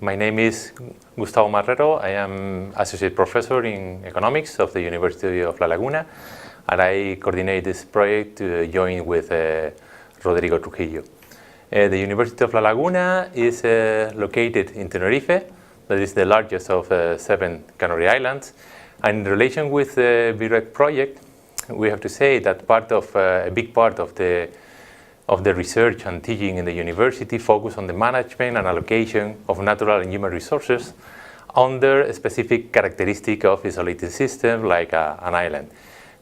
My name is Gustavo Marrero. I am Associate Professor in Economics of the University of La Laguna, and I coordinate this project to join with Rodrigo Trujillo. The University of La Laguna is located in Tenerife, that is the largest of 7 Canary Islands. And in relation with the VIREG project, we have to say that a big part of the research and teaching in the university focus on the management and allocation of natural and human resources under a specific characteristic of isolated system like an island.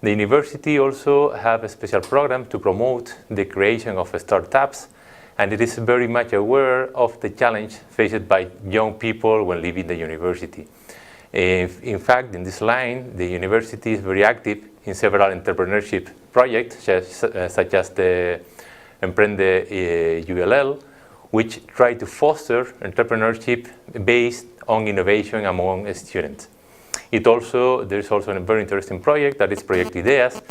The university also have a special program to promote the creation of startups, and it is very much aware of the challenge faced by young people when leaving the university. In fact, in this line, the university is very active in several entrepreneurship projects, such as the Emprende ULL, which try to foster entrepreneurship based on innovation among students. There is also a very interesting project that is Project Ideas,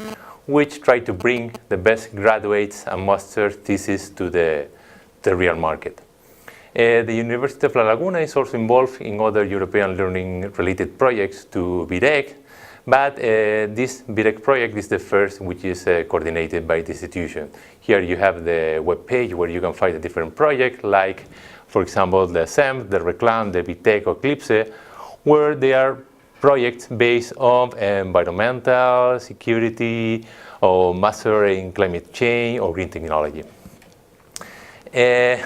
which try to bring the best graduates and master thesis to the real market. The University of La Laguna is also involved in other European learning-related projects to VIREG, but this VIREG project is the first which is coordinated by the institution. Here you have the web page where you can find the different projects, like, for example, the SEM, the Reclam, the VTech, or Eclipse, where they are projects based on environmental, security, or mastering climate change, or green technology. The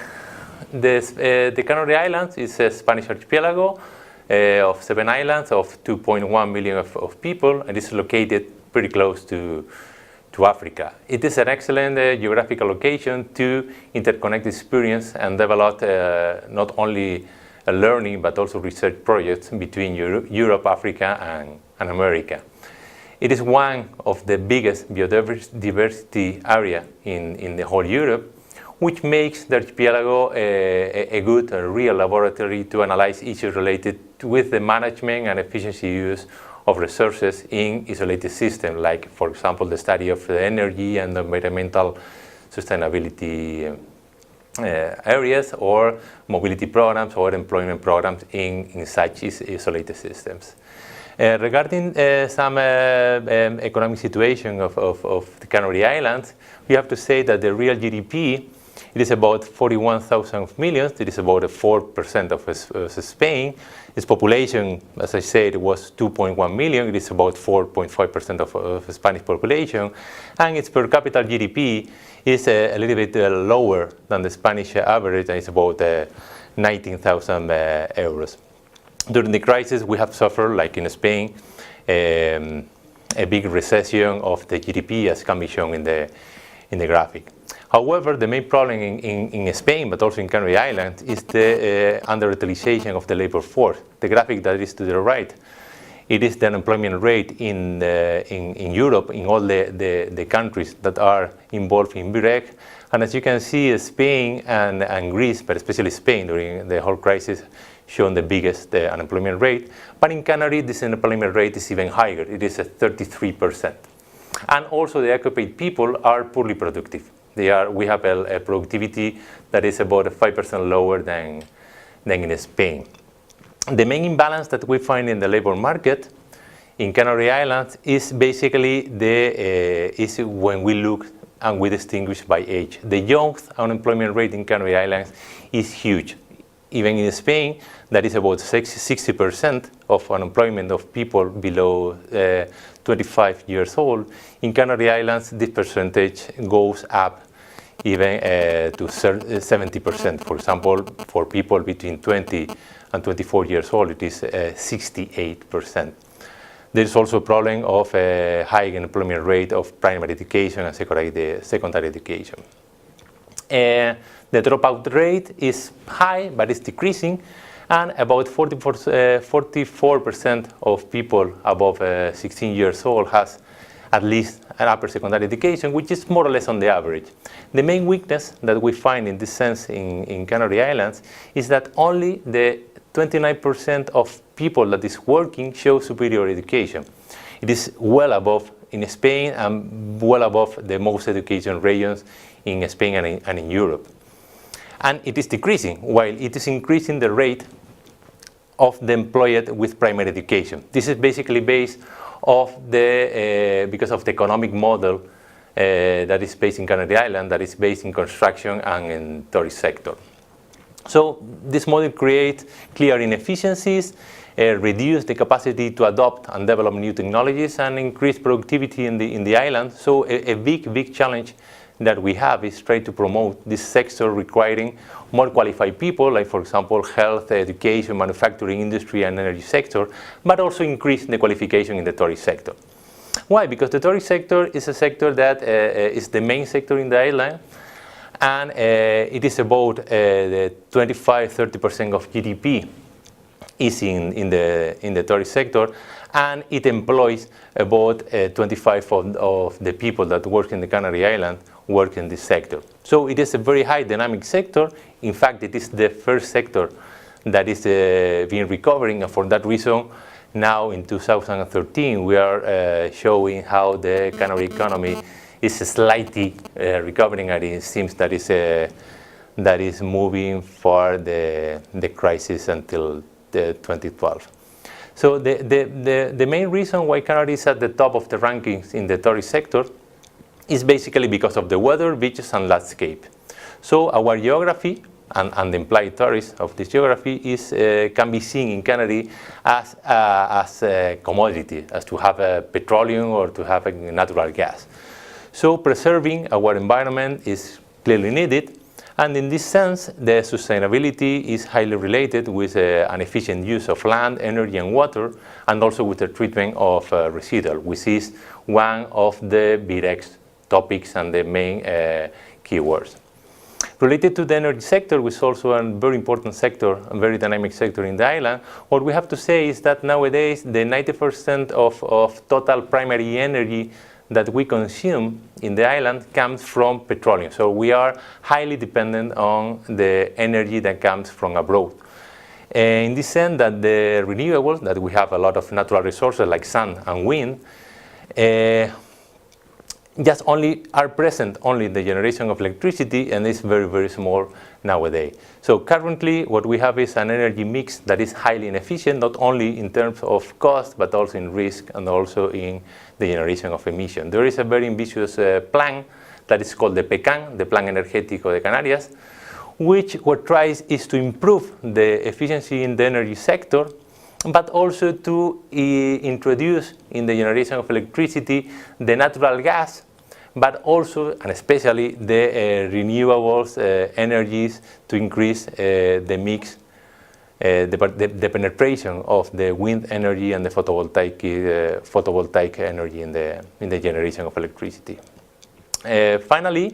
Canary Islands is a Spanish archipelago of 7 islands of 2.1 million of people, and is located pretty close to Africa. It is an excellent geographical location to interconnect experience and develop not only learning but also research projects between Europe, Africa, and America. It is one of the biggest biodiversity area in the whole Europe, which makes the archipelago a good and real laboratory to analyze issues related with the management and efficiency use of resources in isolated systems, like, for example, the study of the energy and environmental sustainability areas, or mobility programs or employment programs in such isolated systems. Regarding some economic situation of the Canary Islands, we have to say that the real GDP, it is about 41,000 million. It is about 4% of Spain. Its population, as I said, was 2.1 million. It is about 4.5% of Spanish population. And its per capita GDP is a little bit lower than the Spanish average, and it's about 19,000 euros. During the crisis, we have suffered, like in Spain, a big recession of the GDP, as can be shown in the graphic. However, the main problem in Spain, but also in Canary Islands, is the underutilization of the labor force. The graphic that is to the right, it is the unemployment rate in Europe, in all the countries that are involved in VIREG. And as you can see, Spain and Greece, but especially Spain during the whole crisis, shown the biggest unemployment rate. But in Canary, this unemployment rate is even higher. It is at 33%. And also the occupied people are poorly productive. We have a productivity that is about 5% lower than in Spain. The main imbalance that we find in the labor market in Canary Islands is basically is when we look and we distinguish by age. The youth unemployment rate in Canary Islands is huge. Even in Spain, that is about 60% of unemployment of people below 25 years old. In Canary Islands, this percentage goes up even to 70%. For example, for people between 20 and 24 years old, it is 68%. There is also a problem of a high unemployment rate of primary education and secondary education. The dropout rate is high, but it's decreasing, and about 44% of people above 16 years old has at least an upper secondary education, which is more or less on the average. The main weakness that we find in this sense in Canary Islands is that only the 29% of people that is working show superior education. It is well above in Spain and well above the most education regions in Spain and in Europe. And it is decreasing, while it is increasing the rate of the employed with primary education. This is basically based off the, because of the economic model that is based in Canary Island, that is based in construction and in tourist sector. So this model creates clear inefficiencies, reduce the capacity to adopt and develop new technologies, and increase productivity in the island. So a big challenge that we have is try to promote this sector requiring more qualified people, like for example health, education, manufacturing, industry and energy sector, but also increase the qualification in the tourist sector. Why? Because the tourist sector is a sector that is the main sector in the island, and it is about the 25–30% of GDP is in the tourist sector, and it employs about 25% of the people that work in the Canary Island work in this sector. So it is a very high dynamic sector. In fact, it is the first sector that is being recovering, and for that reason, now in 2013, we are showing how the Canary economy is slightly recovering, and it seems that is moving for the crisis until 2012. So the main reason why Canary is at the top of the rankings in the tourist sector is basically because of the weather, beaches and landscape. So our geography and the implied tourist of this geography is can be seen in Canary as a commodity, as to have petroleum or to have natural gas. So preserving our environment is clearly needed, and in this sense, the sustainability is highly related with an efficient use of land, energy and water, and also with the treatment of residual, which is one of the VIREG's topics and the main keywords. Related to the energy sector, which is also a very important sector, a very dynamic sector in the island, what we have to say is that nowadays the 90% of total primary energy that we consume in the island comes from petroleum. So we are highly dependent on the energy that comes from abroad. In this sense, that the renewables, that we have a lot of natural resources like sun and wind, just only are present only in the generation of electricity, and it's very small nowadays. So currently what we have is an energy mix that is highly inefficient, not only in terms of cost, but also in risk and also in the generation of emission. There is a very ambitious plan that is called the PECAN, the Plan Energético de Canarias, which what tries is to improve the efficiency in the energy sector, but also to introduce in the generation of electricity the natural gas, but also and especially the renewables energies to increase the mix, the penetration of the wind energy and the photovoltaic energy in the generation of electricity. Finally,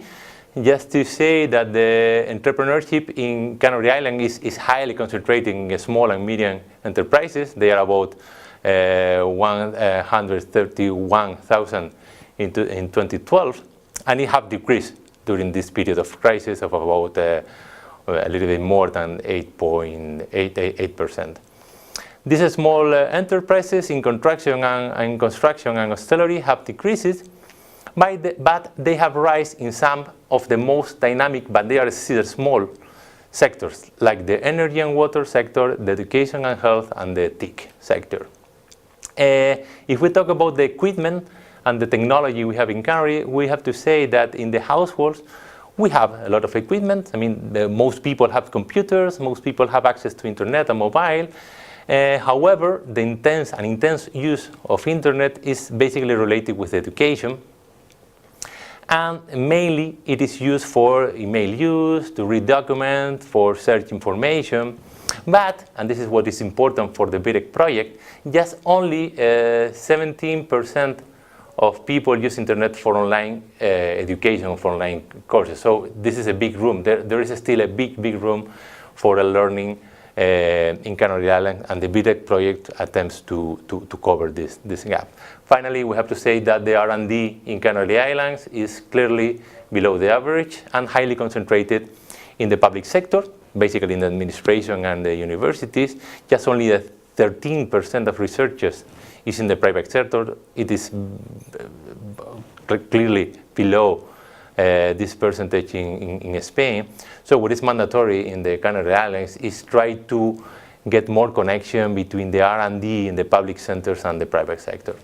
just to say that the entrepreneurship in Canary Island is highly concentrated in small and medium enterprises. They are about 131,000 in 2012, and it have decreased during this period of crisis of about a little bit more than 8.8%. These small enterprises in construction and hostelry have decreased, but they have rise in some of the most dynamic, but they are still small sectors, like the energy and water sector, the education and health, and the TIC sector. If we talk about the equipment and the technology we have in Canary, we have to say that in the households, we have a lot of equipment. I mean, most people have computers, most people have access to internet and mobile. However, the intense use of internet is basically related with education. And mainly it is used for email use, to read documents, for search information. But, and this is what is important for the VIREG project, just only 17% of people use internet for online education, for online courses. So this is a big room. There is still a big room for learning in Canary Island, and the VIREG project attempts to cover this gap. Finally, we have to say that the R&D in Canary Islands is clearly below the average and highly concentrated in the public sector, basically in the administration and the universities. Just only 13% of researchers is in the private sector. It is clearly below this percentage in Spain. So what is mandatory in the Canary Islands is try to get more connection between the R&D in the public centers and the private sector.